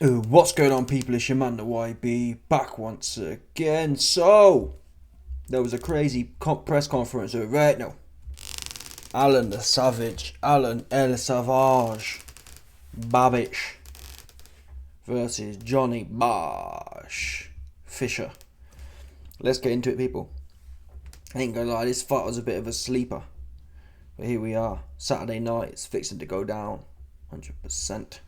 What's going on, people? It's your man, the YB, back once again. So, there was a crazy press conference right now. Alen the Savage, Alen El Savage Babic versus Johnny Bosh Fisher. Let's get into it, people. I ain't gonna lie, this fight was a bit of a sleeper. But here we are, Saturday night, it's fixing to go down, 100%.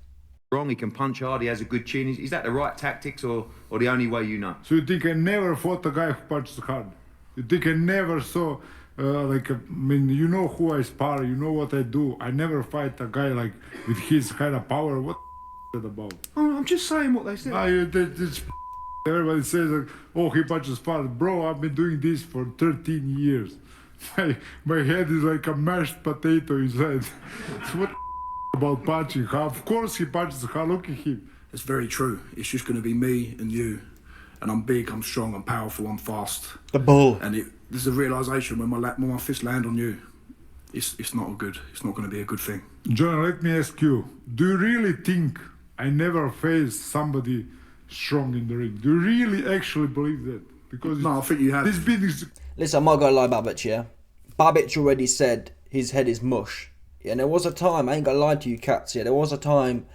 Wrong, he can punch hard, he has a good chin. Is that the right tactics or the only way you know? So you think I never fought a guy who punches hard? You think I never saw, you know who I spar, you know what I do. I never fight a guy like with his kind of power. What is that about? Oh, I'm just saying what they said. Everybody says, like, oh, he punches hard. Bro, I've been doing this for 13 years. My head is like a mashed potato inside. So what about punching hard? Of course he punches hard. Look at him. It's very true. It's just going to be me and you. And I'm big, I'm strong, I'm powerful, I'm fast. The bull. And there's a realisation when my fists land on you, it's not good. It's not going to be a good thing. John, let me ask you. Do you really think I never faced somebody strong in the ring? Do you really actually believe that? Because no, I think you have. Listen, I'm not gonna lie, Babic, yeah? Babic already said his head is mush. Yeah, and there was a time, I ain't gonna lie to you cats, yeah, there was a time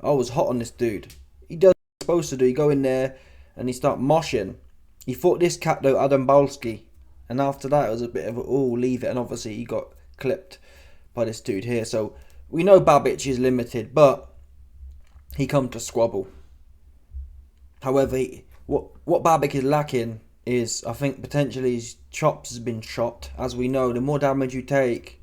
I was hot on this dude. He does what he's supposed to do. He go in there and he start moshing. He fought this cat though, Adam Balski. And after that it was a bit of a, oh, leave it. And obviously he got clipped by this dude here. So we know Babic is limited, but he come to squabble. However, what Babic is lacking is, I think, potentially his chops has been chopped. As we know, the more damage you take,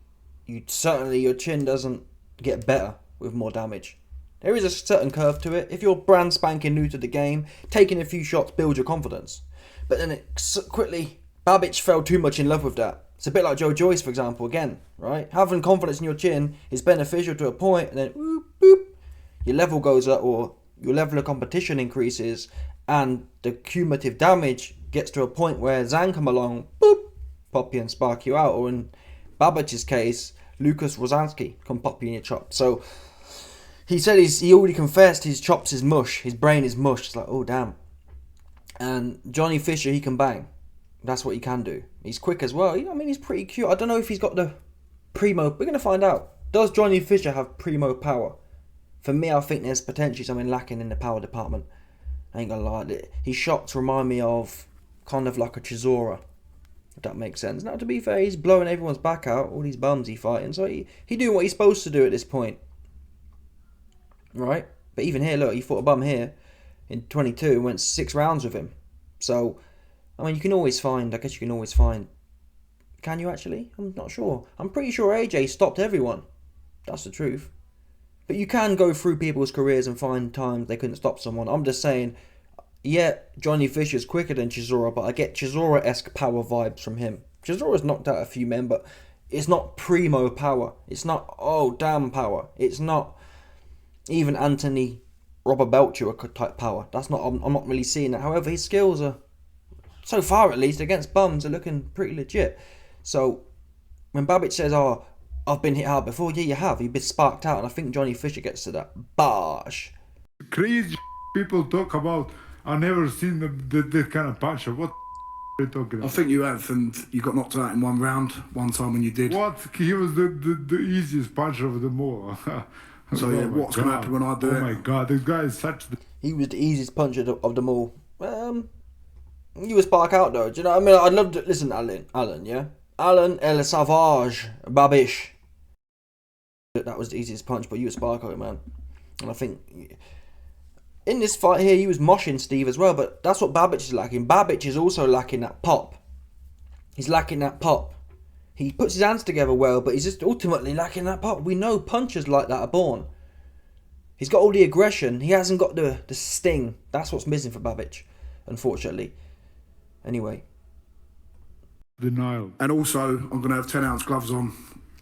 certainly your chin doesn't get better with more damage. There is a certain curve to it. If you're brand spanking new to the game, taking a few shots builds your confidence. But then Babic fell too much in love with that. It's a bit like Joe Joyce, for example, again, right? Having confidence in your chin is beneficial to a point, and then whoop, boop, your level goes up, or your level of competition increases, and the cumulative damage gets to a point where Zan come along, boop, pop you and spark you out. Or in Babic's case, Lucas Rosansky come pop you in your chop. So he said he already confessed his chops is mush, his brain is mush. It's like, oh damn. And Johnny Fisher, he can bang. That's what he can do. He's quick as well. I mean, he's pretty cute. I don't know if he's got the primo. We're going to find out. Does Johnny Fisher have primo power? For me, I think there's potentially something lacking in the power department. I ain't gonna lie. His shots remind me of kind of like a Chisora, if that makes sense. Now, to be fair, he's blowing everyone's back out, all these bums he's fighting. So he doing what he's supposed to do at this point. Right? But even here, look, he fought a bum here in 22 and went 6 rounds with him. So, I mean, you can always find, can you actually? I'm not sure. I'm pretty sure AJ stopped everyone. That's the truth. But you can go through people's careers and find times they couldn't stop someone. I'm just saying, yeah, Johnny Fisher's quicker than Chisora, but I get Chisora-esque power vibes from him. Chisora's knocked out a few men, but it's not primo power. It's not, oh, damn power. It's not even Anthony Robert Belcher type power. That's not, I'm not really seeing that. However, his skills are, so far at least, against bums, are looking pretty legit. So, when Babic says, oh, I've been hit hard before, yeah, you have. You've been sparked out, and I think Johnny Fisher gets to that. Bosh. Crazy people talk about, I've never seen that kind of puncher. What are you talking about? I think you have, and you got knocked out in one round, one time when you did. What? He was the easiest puncher of them all. So yeah, what's going to happen when I do it? Oh my God, this guy is such... He was the easiest puncher of them all. You were spark out though, do you know what I mean? I'd love to... Listen, Alen, yeah? Alen El Savage Babic. That was the easiest punch, but you were spark out, man. And I think... in this fight here, he was moshing Steve as well, but that's what Babic is lacking. Babic is also lacking that pop. He's lacking that pop. He puts his hands together well, but he's just ultimately lacking that pop. We know punchers like that are born. He's got all the aggression. He hasn't got the sting. That's what's missing for Babic, unfortunately. Anyway. Denial. And also, I'm going to have 10-ounce gloves on.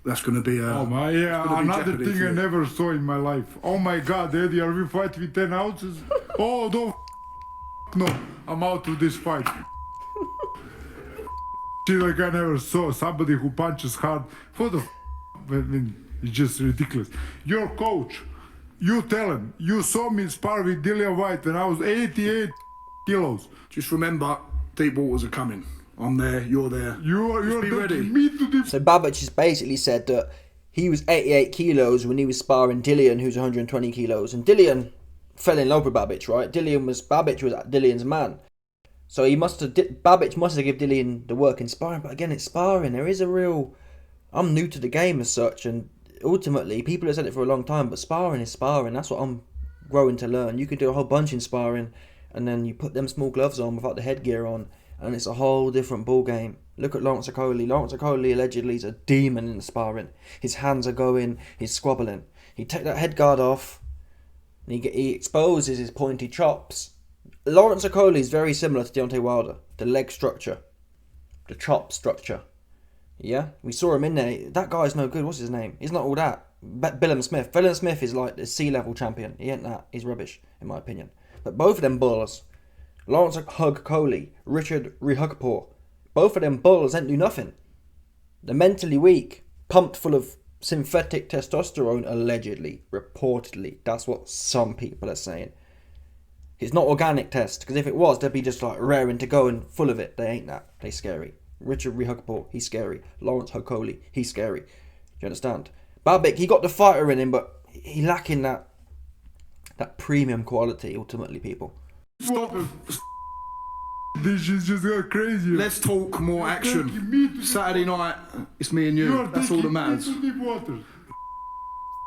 That's going to be oh my, yeah, another thing I never saw in my life. Oh my God, Eddie, are we fighting with 10 ounces? Oh, don't no, I'm out of this fight. Like I never saw somebody who punches hard. For the I mean, it's just ridiculous. Your coach You tell him. You saw me spar with Dillian White when I was 88 kilos. Just remember, deep waters are coming. I'm there, you're there. You're be ready. Me to the So Babic has basically said that he was 88 kilos when he was sparring Dillian, who's 120 kilos. And Dillian fell in love with Babic, right? Babic was Dillian's man. So Babic must have given Dillian the work in sparring. But again, it's sparring. There is a real... I'm new to the game as such, and ultimately, people have said it for a long time, but sparring is sparring. That's what I'm growing to learn. You can do a whole bunch in sparring, and then you put them small gloves on without the headgear on, and it's a whole different ball game. Look at Lawrence Okoli. Lawrence Okoli allegedly is a demon in the sparring. His hands are going, he's squabbling. He take that head guard off, and he exposes his pointy chops. Lawrence Okoli is very similar to Deontay Wilder. The leg structure, the chop structure. Yeah, we saw him in there. That guy's no good. What's his name? He's not all that. Billum Smith. Billum Smith is like the C-level champion. He ain't that. He's rubbish, in my opinion. But both of them bulls, Lawrence Hug Coley, Richard Rehugpaw, both of them bulls ain't do nothing. They're mentally weak, pumped full of synthetic testosterone, allegedly, reportedly. That's what some people are saying. It's not organic test, because if it was, they'd be just like raring to go and full of it. They ain't that. They scary. Richard Rehugpaw, he's scary. Lawrence Hokoli, he's scary. Do you understand? Babic, he got the fighter in him, but he lacking that premium quality, ultimately, people. Stop. This is just got crazy. Let's talk more action. Saturday night, it's me and you. That's all that matters.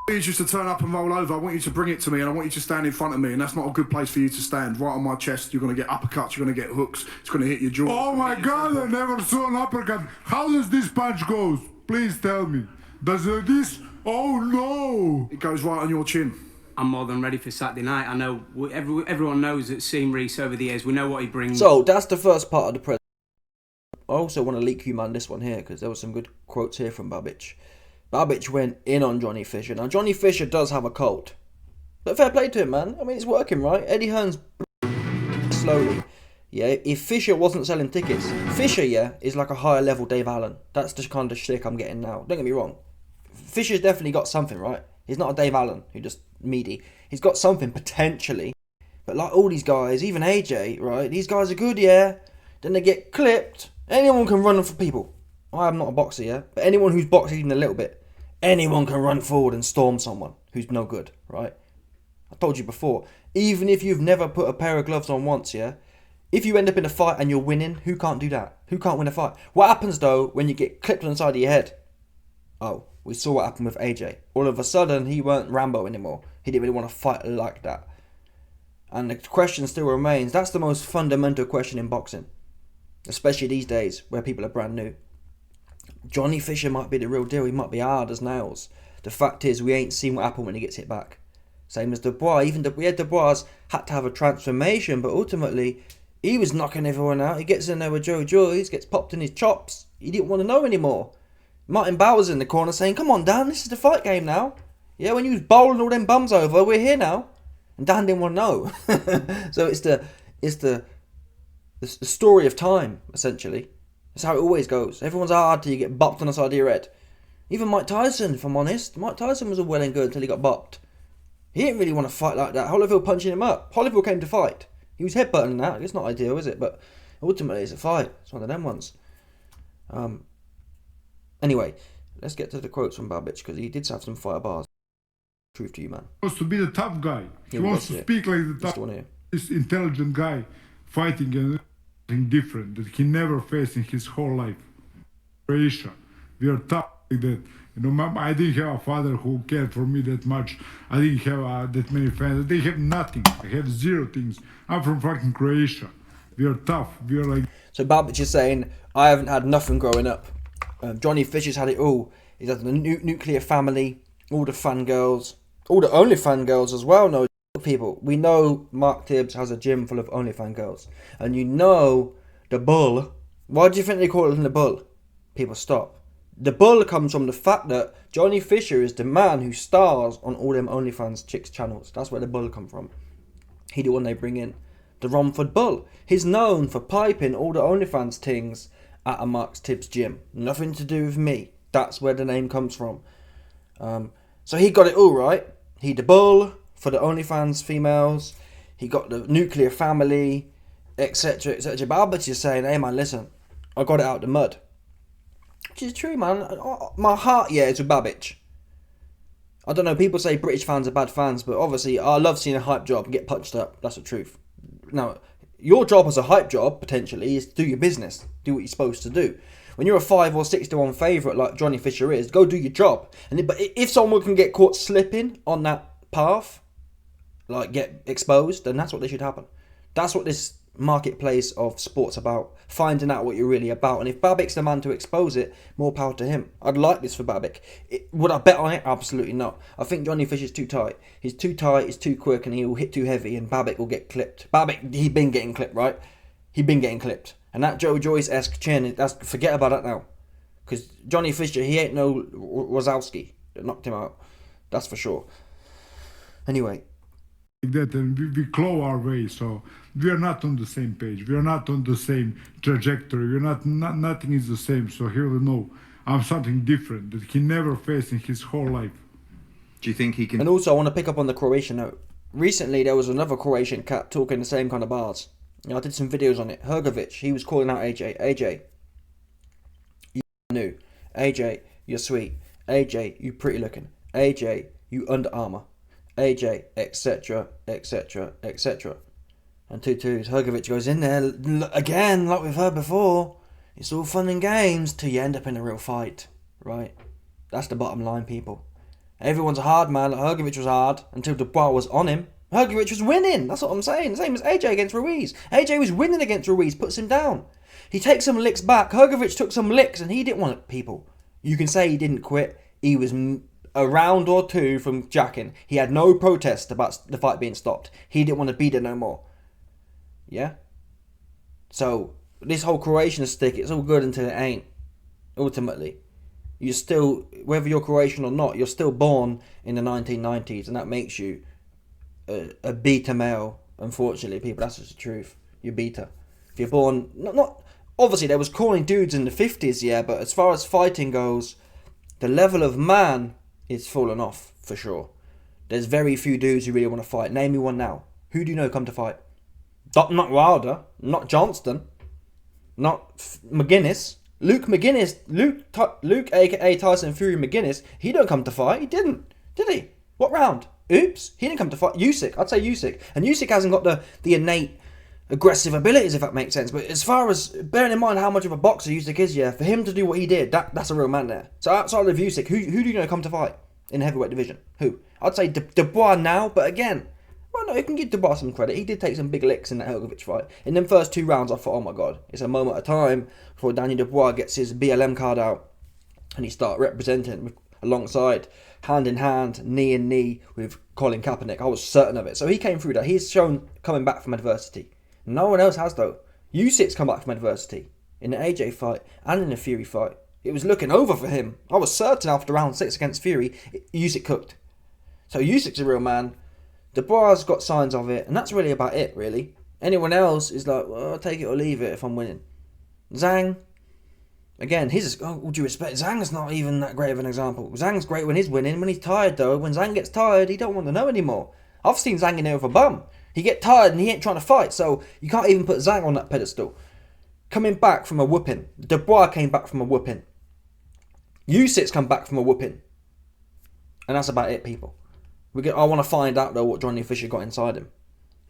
I want you to turn up and roll over. I want you to bring it to me, and I want you to stand in front of me, and that's not a good place for you to stand. Right on my chest, you're going to get uppercuts, you're going to get hooks, it's going to hit your jaw. Oh my God, I never saw an uppercut. How does this punch go? Please tell me. Does this? Oh no! It goes right on your chin. I'm more than ready for Saturday night. I know everyone knows that seen Reese over the years. We know what he brings. So that's the first part of the press. I also want to leak you, man, this one here, because there were some good quotes here from Babic. Babic went in on Johnny Fisher. Now, Johnny Fisher does have a cult. But fair play to him, man. I mean, it's working, right? Eddie Hearn's slowly. Yeah, if Fisher wasn't selling tickets, Fisher, yeah, is like a higher level Dave Allen. That's the kind of shtick I'm getting now. Don't get me wrong. Fisher's definitely got something, right? He's not a Dave Allen who just meaty. He's got something, potentially. But like all these guys, even AJ, right? These guys are good, yeah. Then they get clipped. Anyone can run for people. I'm not a boxer, yeah? But anyone who's boxed even a little bit, anyone can run forward and storm someone who's no good, right? I told you before, even if you've never put a pair of gloves on once, yeah? If you end up in a fight and you're winning, who can't do that? Who can't win a fight? What happens, though, when you get clipped on the side of your head? Oh, we saw what happened with AJ. All of a sudden, he weren't Rambo anymore. He didn't really want to fight like that. And the question still remains, that's the most fundamental question in boxing. Especially these days, where people are brand new. Johnny Fisher might be the real deal. He might be hard as nails. The fact is, we ain't seen what happened when he gets hit back. Same as Dubois. Even Dubois had to have a transformation, but ultimately, he was knocking everyone out. He gets in there with Joe Joyce, gets popped in his chops. He didn't want to know anymore. Martin Bauer's in the corner saying, "Come on, Dan, this is the fight game now. Yeah, when you was bowling all them bums over, we're here now." And Dan didn't want to know. So it's the story of time, essentially. That's how it always goes. Everyone's hard till you get bopped on the side of your head. Even Mike Tyson, if I'm honest. Mike Tyson was all well and good until he got bopped. He didn't really want to fight like that. Holyfield punching him up. Holyfield came to fight. He was headbutting that. It's not ideal, is it? But ultimately, it's a fight. It's one of them ones. Anyway, let's get to the quotes from Babic, because he did have some fire bars. Truth to you, man. He wants to be the tough guy. He Yeah, wants to that's it. speak like the This tough, one here. this intelligent guy fighting and something different that he never faced in his whole life. Croatia, we are tough like that. You know, I didn't have a father who cared for me that much. I didn't have that many fans. They have nothing. I have zero things. I'm from fucking Croatia. We are tough. We are like... So Babic is saying, I haven't had nothing growing up. Johnny Fisher's had it all. He's had the nuclear family, all the fangirls, all the OnlyFans girls as well. No people. We know Mark Tibbs has a gym full of OnlyFans girls. And you know the bull. Why do you think they call it the bull? People stop. The bull comes from the fact that Johnny Fisher is the man who stars on all them OnlyFans chicks channels. That's where the bull come from. He the one they bring in. The Romford Bull. He's known for piping all the OnlyFans things at a Mark Tibbs gym. Nothing to do with me. That's where the name comes from. So he got it all right. He the bull. for the OnlyFans females. He got the nuclear family, etc., etc. Babic is saying, hey man, listen, I got it out the mud. Which is true, man. My heart, is with Babic. I don't know, people say British fans are bad fans, but obviously I love seeing a hype job get punched up. That's the truth. Now, your job as a hype job, potentially, is to do your business. Do what you're supposed to do. When you're a 5 or 6 to 1 favourite like Johnny Fisher is, go do your job. But if someone can get caught slipping on that path, like get exposed, then that's what they should happen. That's what this marketplace of sports about, finding out what you're really about. And if Babic's the man to expose it, more power to him. I'd like this for Babic. Would I bet on it? Absolutely not. I think Johnny Fisher's too tight. He's too tight, he's too quick, and he will hit too heavy, and Babic will get clipped. Babic, he's been getting clipped, right? He's been getting clipped. And that Joe Joyce-esque chin, forget about that now. Because Johnny Fisher, he ain't no Wazowski that knocked him out. That's for sure. Anyway. That, and we claw our way, so we are not on the same page. We are not on the same trajectory. We're not nothing is the same. So he will know I'm something different that he never faced in his whole life. Do you think he can? And also, I want to pick up on the Croatian note. Recently, there was another Croatian cat talking the same kind of bars. I did some videos on it. Hergovic, he was calling out AJ. AJ, you new. AJ, you're sweet. AJ, you pretty looking. AJ, you Under Armour. AJ, etc., etc., etc. And Hergovic goes in there again, like we've heard before. It's all fun and games till you end up in a real fight, right? That's the bottom line, people. Everyone's a hard man. Like Hergovic was hard until Dubois was on him. Hergovic was winning. That's what I'm saying. The same as AJ against Ruiz. AJ was winning against Ruiz, puts him down. He takes some licks back. Hergovic took some licks, and he didn't want it, people. You can say he didn't quit. He was a round or two from jacking. He had no protest about the fight being stopped. He didn't want to be there no more. Yeah? So, this whole Croatian stick, it's all good until it ain't. Ultimately. You're still, whether you're Croatian or not, you're still born in the 1990s, and that makes you a beta male. Unfortunately, people, that's just the truth. You're beta. If you're born, not obviously there was calling dudes in the 50s, yeah, but as far as fighting goes, the level of man is fallen off, for sure. There's very few dudes who really want to fight. Name me one now. Who do you know come to fight? Not Wilder, not Johnston, not McGuinness. Luke aka Tyson Fury McGuinness, he don't come to fight. He didn't, did he? What round? Oops, he didn't come to fight. Usyk, I'd say Usyk. And Usyk hasn't got the innate aggressive abilities, if that makes sense. But as far as, bearing in mind how much of a boxer Usyk is, yeah, for him to do what he did, that's a real man there. So outside of Usyk, who do you know come to fight in the heavyweight division? Who? I'd say Dubois now, but again, well, no, you can give Dubois some credit. He did take some big licks in that Hergovic fight. In them first 2 rounds, I thought, oh my god, it's a moment of time before Daniel Dubois gets his BLM card out and he start representing alongside, hand in hand, knee in knee with Colin Kaepernick. I was certain of it. So he came through that. He's shown coming back from adversity. No one else has, though. Usyk's come back from adversity in the AJ fight and in the Fury fight. It was looking over for him. I was certain after round 6 against Fury, Usyk cooked. So Usyk's a real man. Dubois got signs of it, and that's really about it, really. Anyone else is like, well, I'll take it or leave it if I'm winning. Zhang, again, all due respect, Zhang's not even that great of an example. Zhang's great when he's winning. When he's tired, though, when Zhang gets tired, he don't want to know anymore. I've seen Zhang in there with a bum. He get tired and he ain't trying to fight, so you can't even put Zhang on that pedestal. Coming back from a whooping. Dubois came back from a whooping. Usyk's come back from a whooping. And that's about it, people. I want to find out, though, what Johnny Fisher got inside him.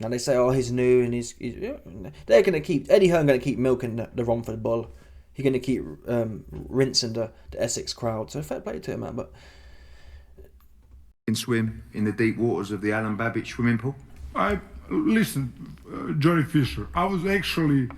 Now, they say, oh, he's new, and they're going to keep, Eddie Hearn going to keep milking the Romford Bull. He's going to keep rinsing the Essex crowd. So fair play to him, man. But Can swim in the deep waters of the Alen Babic swimming pool? Listen, Johnny Fisher, I was actually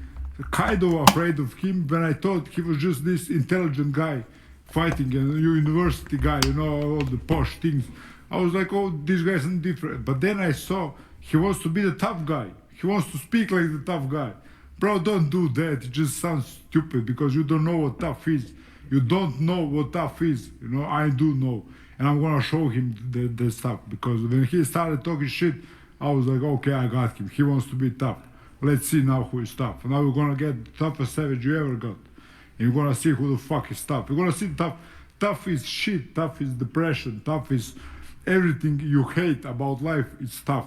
kind of afraid of him when I thought he was just this intelligent guy fighting, a university guy, all the posh things. I was like, oh, this guy's different. But then I saw he wants to be the tough guy. He wants to speak like the tough guy. Bro, don't do that. It just sounds stupid because you don't know what tough is. You don't know what tough is. I do know. And I'm going to show him the stuff. Because when he started talking shit, I was like, okay, I got him. He wants to be tough. Let's see now who is tough. Now we're going to get the toughest savage you ever got. And you're going to see who the fuck is tough. You're going to see tough. Tough is shit. Tough is depression. Tough is everything you hate about life is tough.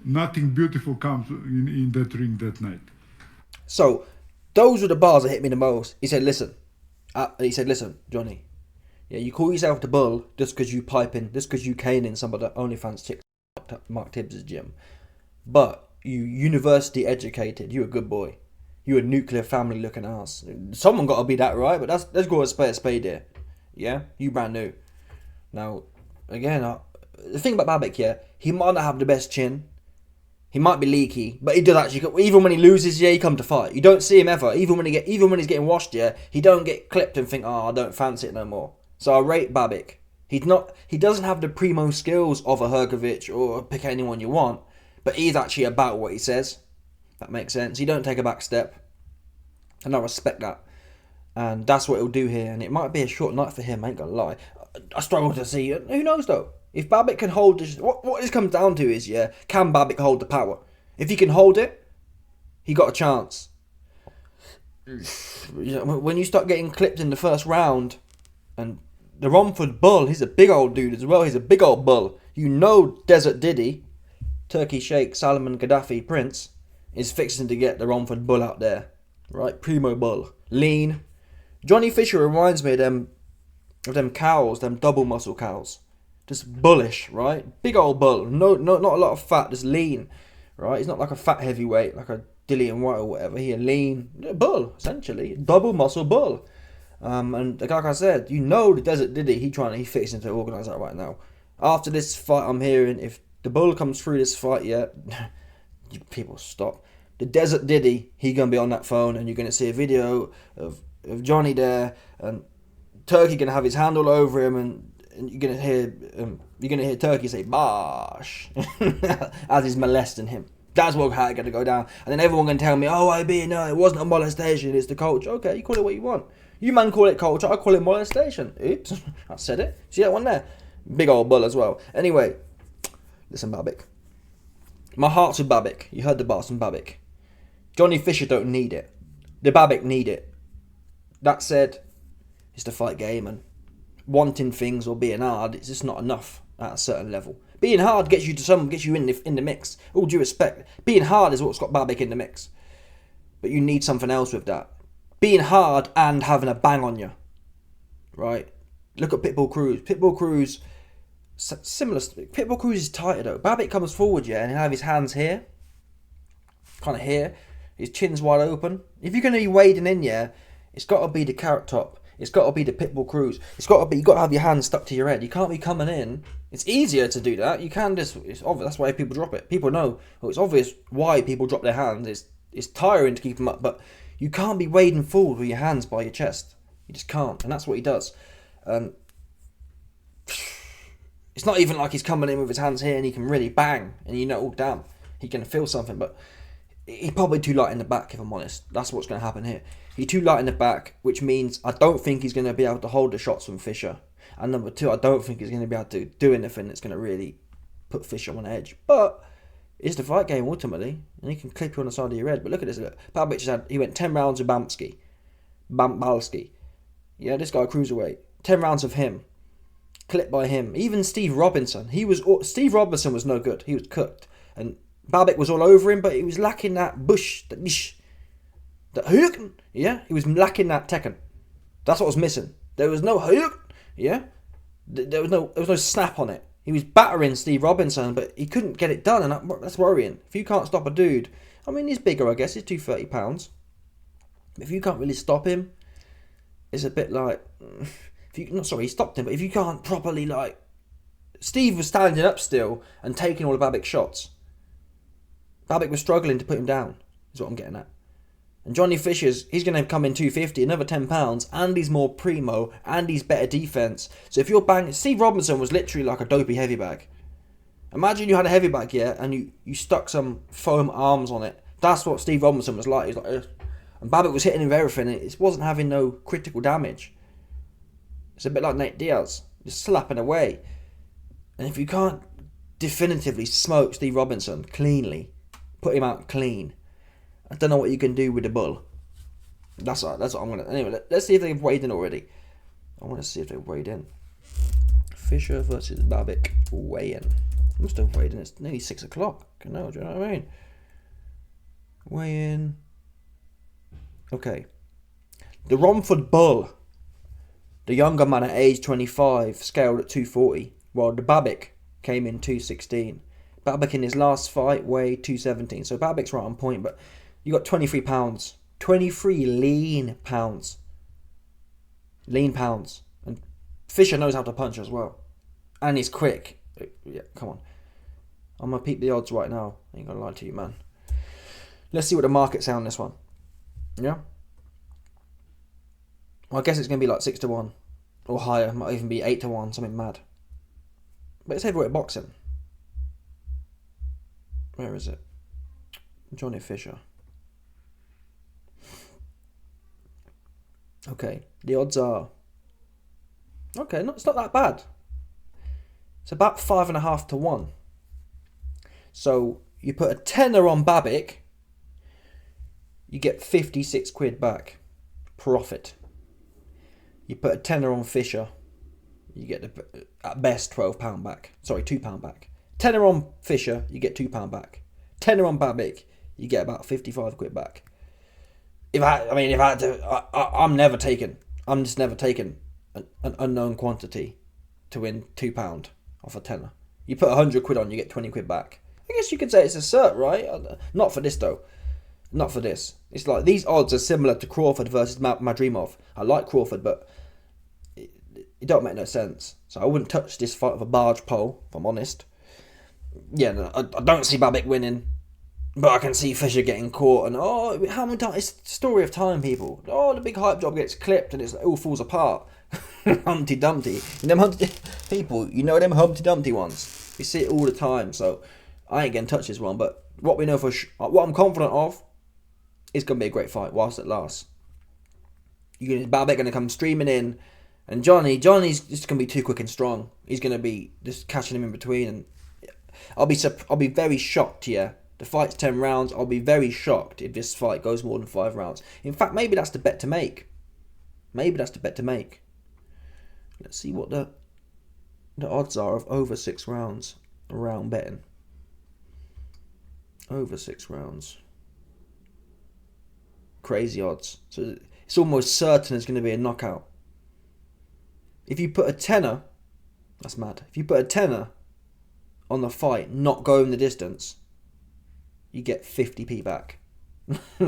Nothing beautiful comes in that ring that night. So, those were the bars that hit me the most. He said, listen, Johnny, yeah, you call yourself the Bull just because you piping, just because you caning some of the OnlyFans chicks at Mark Tibbs' gym. But you university educated, you a good boy. You a nuclear family looking ass. Someone got to be that, right? But let's go a spade here. Yeah? You brand new. Now, again, the thing about Babic, yeah, he might not have the best chin. He might be leaky, but he does actually. Even when he loses, yeah, he come to fight. You don't see him ever. Even when he's getting washed, yeah, he don't get clipped and think, oh, I don't fancy it no more. So I rate Babic. He doesn't have the primo skills of a Hergovic or pick anyone you want, but he's actually about what he says. That makes sense. He don't take a back step, and I respect that. And that's what he'll do here. And it might be a short night for him. I ain't gonna lie. I struggle to see. Who knows though? If Babic can hold this, what this comes down to is, yeah, can Babic hold the power? If he can hold it, he got a chance. When you start getting clipped in the first round, and the Romford Bull, he's a big old dude as well. He's a big old bull. You know, Desert Diddy, Turkey Sheikh Salman Gaddafi Prince, is fixing to get the Romford Bull out there, right? Primo Bull, lean. Johnny Fisher reminds me of them cows, them double muscle cows. Just bullish, right? Big old bull. No, not a lot of fat, just lean, right? He's not like a fat heavyweight, like a Dillian White or whatever. He a lean bull, essentially. Double muscle bull. And like I said, you know the Desert Diddy, he's fixing to organise that right now. After this fight, I'm hearing, if the bull comes through this fight, yeah, people stop. The Desert Diddy, he gonna be on that phone, and you're gonna see a video of Johnny there, and Turkey gonna have his hand all over him, and you're gonna hear Turkey say "Bosh" as he's molesting him. That's how it's gonna go down. And then everyone gonna tell me, "Oh, no, it wasn't a molestation. It's the culture." Okay, you call it what you want. You man call it culture. I call it molestation. Oops, I said it. See that one there? Big old bull as well. Anyway, listen, Babic. My heart's with Babic. You heard the bars from Babic. Johnny Fisher don't need it. The Babic need it. That said, it's the fight game, and wanting things or being hard, it's just not enough at a certain level. Being hard gets you in the mix. All due respect, being hard is what's got Babic in the mix. But you need something else with that. Being hard and having a bang on you, right? Look at Pitbull Cruz. Pitbull Cruz, similar. Pitbull Cruz is tighter though. Babic comes forward, yeah, and he'll have his hands here, kind of here. His chin's wide open. If you're going to be wading in, yeah, it's got to be the carrot top. It's got to be the Pitbull Cruz. You got to have your hands stuck to your head. You can't be coming in. It's easier to do that. You can just, it's obvious. That's why people drop it. People know. Well, it's obvious why people drop their hands. It's tiring to keep them up, but you can't be wading forward with your hands by your chest. You just can't, and that's what he does. It's not even like he's coming in with his hands here and he can really bang, and you know, oh damn, he can feel something, but he's probably too light in the back, if I'm honest. That's what's going to happen here. He's too light in the back, which means I don't think he's going to be able to hold the shots from Fisher. And number two, I don't think he's going to be able to do anything that's going to really put Fisher on edge. But it's the fight game ultimately, and he can clip you on the side of your head. But look at this. Look. Babic he went 10 rounds with Bambalski. Yeah, this guy cruiserweight. 10 rounds of him. Clipped by him. Even Steve Robinson. Steve Robinson was no good. He was cooked. And Babic was all over him, but he was lacking that that hook. Yeah, he was lacking that Tekken. That's what was missing. There was no hook. Yeah, there was no snap on it. He was battering Steve Robinson, but he couldn't get it done, and that's worrying. If you can't stop a dude, I mean, he's bigger, I guess. He's 230 pounds. If you can't really stop him, it's a bit like he stopped him, but if you can't properly Steve was standing up still and taking all of Babic's shots. Babic was struggling to put him down, is what I'm getting at. And Johnny Fisher's, he's going to come in 250, another 10 pounds, and he's more primo, and he's better defense. So if you're banging, Steve Robinson was literally like a dopey heavy bag. Imagine you had a heavy bag, yeah, and you stuck some foam arms on it. That's what Steve Robinson was like. He's like, ugh. And Babic was hitting him with everything, and it wasn't having no critical damage. It's a bit like Nate Diaz, just slapping away. And if you can't definitively smoke Steve Robinson cleanly, put him out clean, I don't know what you can do with the bull. That's what I'm gonna. Anyway, let's see if they've weighed in already. I want to see if they've weighed in. Fisher versus Babic weigh-in. I'm still waiting. It's nearly 6 o'clock. Do you know what I mean? Weigh-in. Okay. The Romford Bull, the younger man at age 25, scaled at 240, while the Babic came in 216. Babic in his last fight weighed 217, so Babic's right on point, but you got 23 pounds. 23 lean pounds. Lean pounds. And Fisher knows how to punch as well. And he's quick. Yeah, come on. I'm going to peep the odds right now. I ain't going to lie to you, man. Let's see what the market's say on this one. Yeah? Well, I guess it's going to be like 6 to 1. Or higher. It might even be 8 to 1. Something mad. But it's heavyweight boxing. Where is it? Johnny Fisher. Okay. The odds are... Okay, it's not that bad. It's about 5.5 to 1. So you put a tenner on Babic, you get 56 quid back. Profit. You put a tenner on Fisher, you get at best £12 back. Sorry, £2 back. Tenner on Fisher, you get £2 back. Tenner on Babic, you get about 55 quid back. I'm never taking. I'm just never taking an unknown quantity to win £2 off a tenner. You put 100 quid on, you get 20 quid back. I guess you could say it's a cert, right? Not for this though. Not for this. It's like these odds are similar to Crawford versus Madrimov. I like Crawford, but it don't make no sense. So I wouldn't touch this fight with a barge pole, if I'm honest. Yeah, no, I don't see Babic winning, but I can see Fisher getting caught. And how many times? It's the story of time, people. The big hype job gets clipped and it all falls apart. Humpty Dumpty. Them people, them Humpty Dumpty ones. We see it all the time. So I ain't gonna touch this one. But what we know what I'm confident of, is gonna be a great fight whilst it lasts. Babic gonna come streaming in, and Johnny's just gonna be too quick and strong. He's gonna be just catching him in between, and I'll be very shocked. Yeah, the fight's 10 rounds. I'll be very shocked if this fight goes more than 5 rounds. In fact, maybe that's the bet to make. Let's see what the odds are of over 6 rounds around betting. Over 6 rounds. Crazy odds. So it's almost certain it's going to be a knockout. If you put a tenner, that's mad. If you put a tenner on the fight not going the distance, you get 50p back.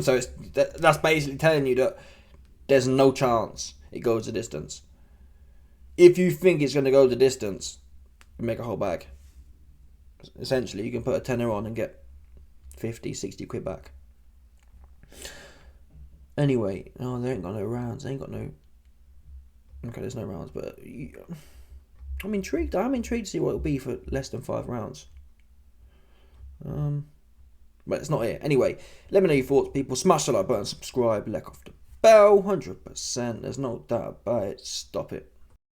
So that's basically telling you that there's no chance it goes the distance. If you think it's going to go the distance, you make a whole bag. Essentially, you can put a tenner on and get 50, 60 quid back. Anyway, they ain't got no rounds. They ain't got no... Okay, there's no rounds, but... I'm intrigued. I'm intrigued to see what it'll be for less than 5 rounds. But it's not here. Anyway, let me know your thoughts, people. Smash the like button, subscribe, let off the bell. 100%. There's no doubt about it. Stop it.